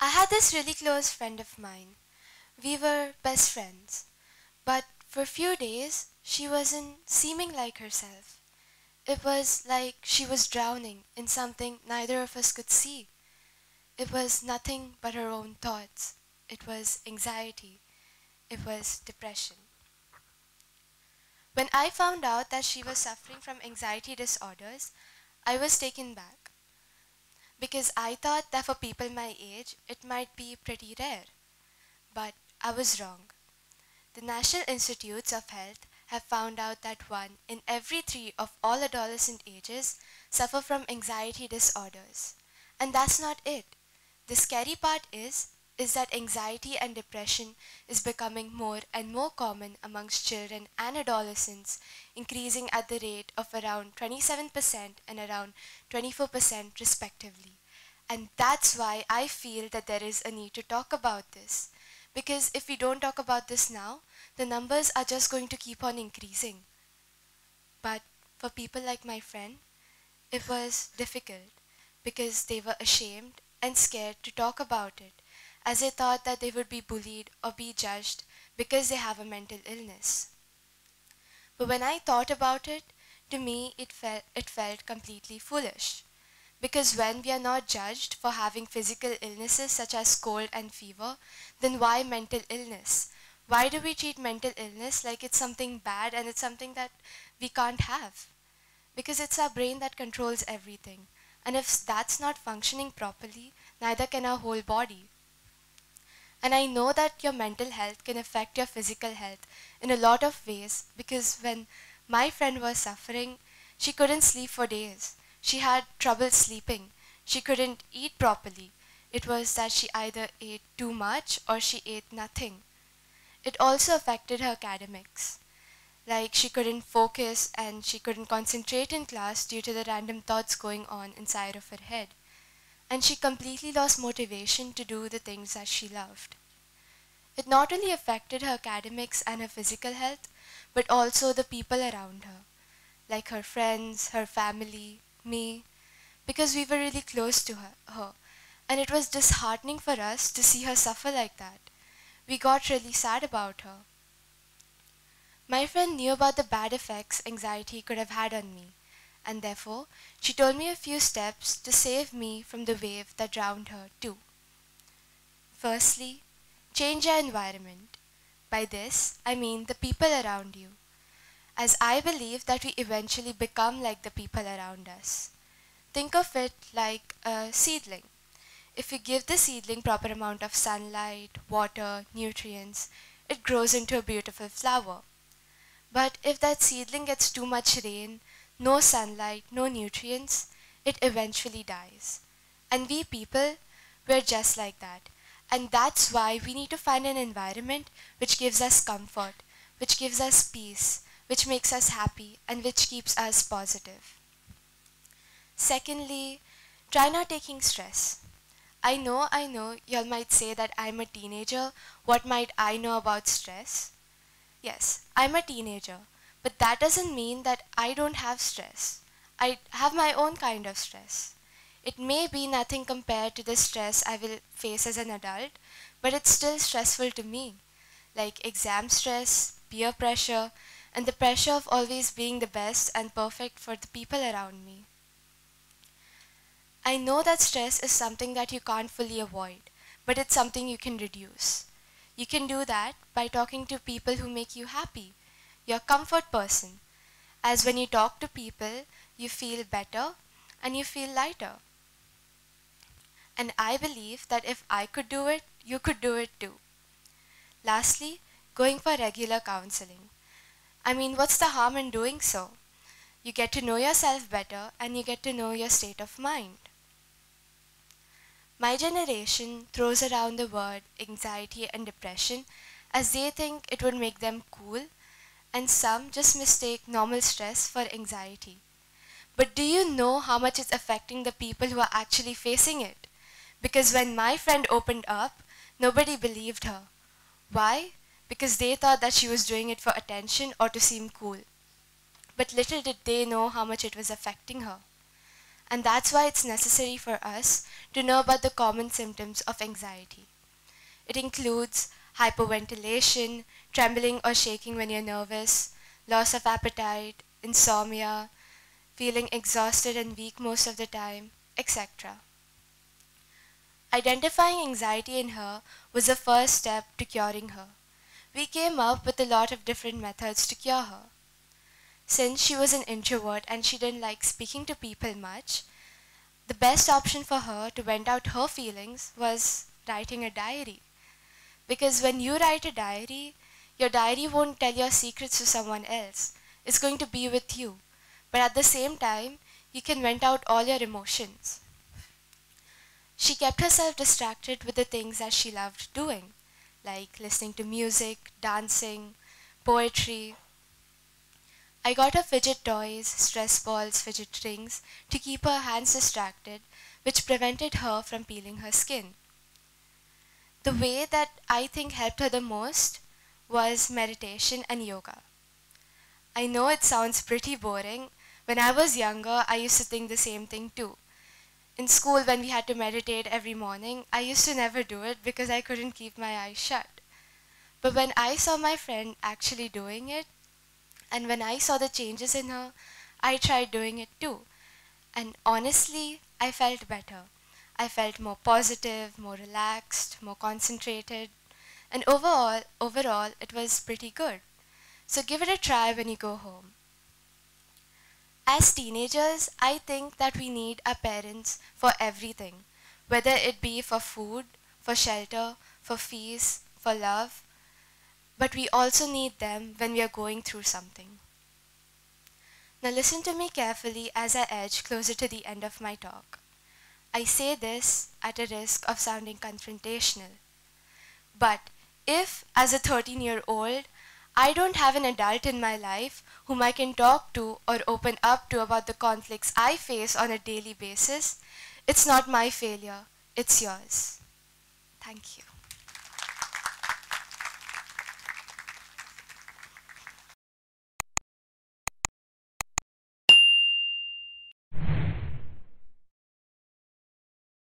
I had this really close friend of mine. We were best friends. But for a few days, she wasn't seeming like herself. It was like she was drowning in something neither of us could see. It was nothing but her own thoughts. It was anxiety. It was depression. When I found out that she was suffering from anxiety disorders, I was taken back because I thought that for people my age, it might be pretty rare. But I was wrong. The National Institutes of Health have found out that 1 in every 3 of all adolescent ages suffer from anxiety disorders. And that's not it. The scary part is that anxiety and depression is becoming more and more common amongst children and adolescents, increasing at the rate of around 27% and around 24% respectively. And that's why I feel that there is a need to talk about this. Because if we don't talk about this now, the numbers are just going to keep on increasing. But for people like my friend, it was difficult because they were ashamed and scared to talk about it, as they thought that they would be bullied or be judged because they have a mental illness. But when I thought about it, to me it felt completely foolish. Because when we are not judged for having physical illnesses such as cold and fever, then why mental illness? Why do we treat mental illness like it's something bad and it's something that we can't have? Because it's our brain that controls everything. And if that's not functioning properly, neither can our whole body. And I know that your mental health can affect your physical health in a lot of ways, because when my friend was suffering, she couldn't sleep for days. She had trouble sleeping. She couldn't eat properly. It was that she either ate too much or she ate nothing. It also affected her academics. Like she couldn't focus and she couldn't concentrate in class due to the random thoughts going on inside of her head. And she completely lost motivation to do the things that she loved. It not only affected her academics and her physical health, but also the people around her, like her friends, her family, me, because we were really close to her. And it was disheartening for us to see her suffer like that. We got really sad about her. My friend knew about the bad effects anxiety could have had on me, and therefore she told me a few steps to save me from the wave that drowned her too. Firstly, change your environment. By this, I mean the people around you, as I believe that we eventually become like the people around us. Think of it like a seedling. If you give the seedling proper amount of sunlight, water, nutrients, it grows into a beautiful flower. But if that seedling gets too much rain, no sunlight, no nutrients, it eventually dies. And we people, we're just like that. And that's why we need to find an environment which gives us comfort, which gives us peace, which makes us happy, and which keeps us positive. Secondly, try not taking stress. I know, y'all might say that I'm a teenager. What might I know about stress? Yes, I'm a teenager, but that doesn't mean that I don't have stress. I have my own kind of stress. It may be nothing compared to the stress I will face as an adult, but it's still stressful to me, like exam stress, peer pressure, and the pressure of always being the best and perfect for the people around me. I know that stress is something that you can't fully avoid, but it's something you can reduce. You can do that by talking to people who make you happy, your comfort person, as when you talk to people, you feel better and you feel lighter. And I believe that if I could do it, you could do it too. Lastly, going for regular counseling. I mean, what's the harm in doing so? You get to know yourself better and you get to know your state of mind. My generation throws around the word anxiety and depression as they think it would make them cool, and some just mistake normal stress for anxiety. But do you know how much it's affecting the people who are actually facing it? Because when my friend opened up, nobody believed her. Why? Because they thought that she was doing it for attention or to seem cool. But little did they know how much it was affecting her. And that's why it's necessary for us to know about the common symptoms of anxiety. It includes hyperventilation, trembling or shaking when you're nervous, loss of appetite, insomnia, feeling exhausted and weak most of the time, etc. Identifying anxiety in her was the first step to curing her. We came up with a lot of different methods to cure her. Since she was an introvert and she didn't like speaking to people much, the best option for her to vent out her feelings was writing a diary. Because when you write a diary, your diary won't tell your secrets to someone else. It's going to be with you. But at the same time, you can vent out all your emotions. She kept herself distracted with the things that she loved doing, like listening to music, dancing, poetry. I got her fidget toys, stress balls, fidget rings to keep her hands distracted, which prevented her from peeling her skin. The way that I think helped her the most was meditation and yoga. I know it sounds pretty boring. When I was younger, I used to think the same thing too. In school, when we had to meditate every morning, I used to never do it because I couldn't keep my eyes shut. But when I saw my friend actually doing it, and when I saw the changes in her, I tried doing it too. And honestly, I felt better. I felt more positive, more relaxed, more concentrated, and overall, it was pretty good. So give it a try when you go home. As teenagers, I think that we need our parents for everything, whether it be for food, for shelter, for fees, for love, but we also need them when we are going through something. Now listen to me carefully as I edge closer to the end of my talk. I say this at a risk of sounding confrontational. But if, as a 13-year-old, I don't have an adult in my life whom I can talk to or open up to about the conflicts I face on a daily basis, it's not my failure, it's yours. Thank you.